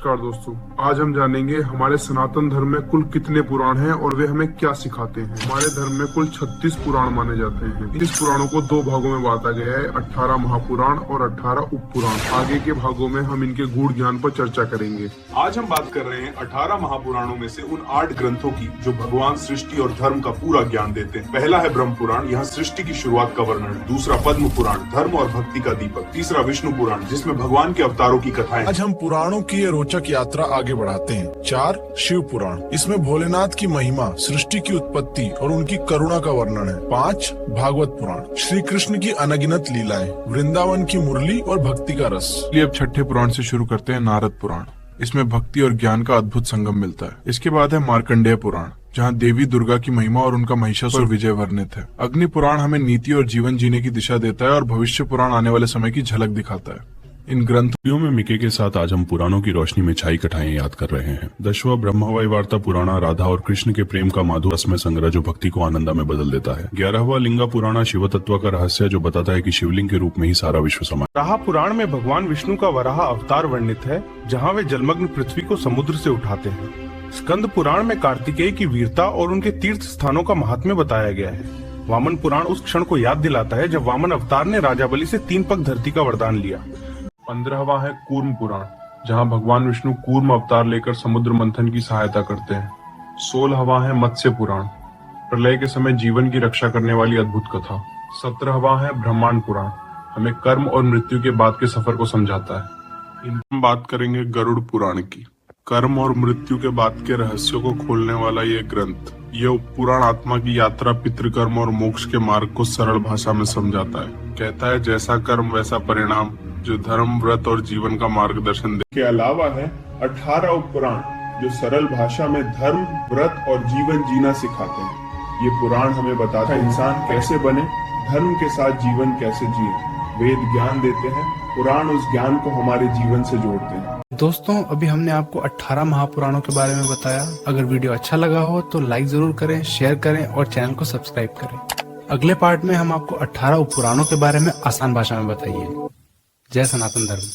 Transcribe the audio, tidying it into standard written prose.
नमस्कार दोस्तों, आज हम जानेंगे हमारे सनातन धर्म में कुल कितने पुराण हैं और वे हमें क्या सिखाते हैं। हमारे धर्म में कुल 36 पुराण माने जाते हैं। इस पुराणों को दो भागों में बांटा गया है, 18 महापुराण और 18 उपपुराण। आगे के भागों में हम इनके गूढ़ ज्ञान पर चर्चा करेंगे। आज हम बात कर रहे हैं 18 महापुराणों में से उन 8 ग्रंथों की जो भगवान, सृष्टि और धर्म का पूरा ज्ञान देते हैं। पहला है ब्रह्म पुराण, यहाँ सृष्टि की शुरुआत का वर्णन। दूसरा पद्म पुराण, धर्म और भक्ति का दीपक। तीसरा विष्णु पुराण, जिसमें भगवान के अवतारों की कथाएं। आज हम पुराणों की ये रोचक यात्रा आगे बढ़ाते हैं। 4 शिव पुराण, इसमें भोलेनाथ की महिमा, सृष्टि की उत्पत्ति और उनकी करुणा का वर्णन है। 5 भागवत पुराण, श्री कृष्ण की अनगिनत लीलाएं, वृंदावन की मुरली और भक्ति का रस। चलिए अब छठे पुराण से शुरू करते हैं, नारद पुराण। इसमें भक्ति और ज्ञान का अद्भुत संगम मिलता है। इसके बाद है मार्कंडेय पुराण, जहाँ देवी दुर्गा की महिमा और उनका महिषासुर विजय वर्णित है। अग्नि पुराण हमें नीति और जीवन जीने की दिशा देता है और भविष्य पुराण आने वाले समय की झलक दिखाता है। इन ग्रंथों में मिके के साथ आज हम पुराणों की रोशनी में छाई कथाएं याद कर रहे हैं। 10वां ब्रह्मवाई वार्ता पुराणा, राधा और कृष्ण के प्रेम का माधुर रसमय संग्रह जो भक्ति को आनंदा में बदल देता है। 11वां लिंगा पुराणा, शिव तत्व का रहस्य जो बताता है कि शिवलिंग के रूप में ही सारा विश्व समा। वराह पुराण में भगवान विष्णु का वराह अवतार वर्णित है, जहाँ वे जलमग्न पृथ्वी को समुद्र से उठाते हैं। स्कंद पुराण में कार्तिकेय की वीरता और उनके तीर्थ स्थानों का महात्म्य बताया गया है। वामन पुराण उस क्षण को याद दिलाता है जब वामन अवतार ने राजा बलि से 3 पग धरती का वरदान लिया। 15वां है कूर्म पुराण, जहां भगवान विष्णु कूर्म अवतार लेकर समुद्र मंथन की सहायता करते हैं। 16वां है मत्स्य पुराण, प्रलय के समय जीवन की रक्षा करने वाली अद्भुत कथा। 17वां है ब्रह्मांड पुराण, हमें कर्म और मृत्यु के बाद के सफर को समझाता है। हम बात करेंगे गरुड़ पुराण की। कर्म और मृत्यु के बाद के रहस्यों को खोलने वाला ये ग्रंथ, यह पुराण आत्मा की यात्रा, पितृकर्म और मोक्ष के मार्ग को सरल भाषा में समझाता है। कहता है जैसा कर्म वैसा परिणाम, जो धर्म, व्रत और जीवन का मार्गदर्शन दे। के अलावा है 18 उपपुराण, जो सरल भाषा में धर्म, व्रत और जीवन जीना सिखाते हैं। ये पुराण हमें बताता है इंसान कैसे बने, धर्म के साथ जीवन कैसे जिए। वेद ज्ञान देते हैं, पुराण उस ज्ञान को हमारे जीवन से जोड़ते हैं। दोस्तों, अभी हमने आपको 18 महापुराणों के बारे में बताया। अगर वीडियो अच्छा लगा हो तो लाइक जरूर करें, शेयर करें और चैनल को सब्सक्राइब करें। अगले पार्ट में हम आपको 18 उपपुराणों के बारे में आसान भाषा में बताइए। जय सनातन धर्म।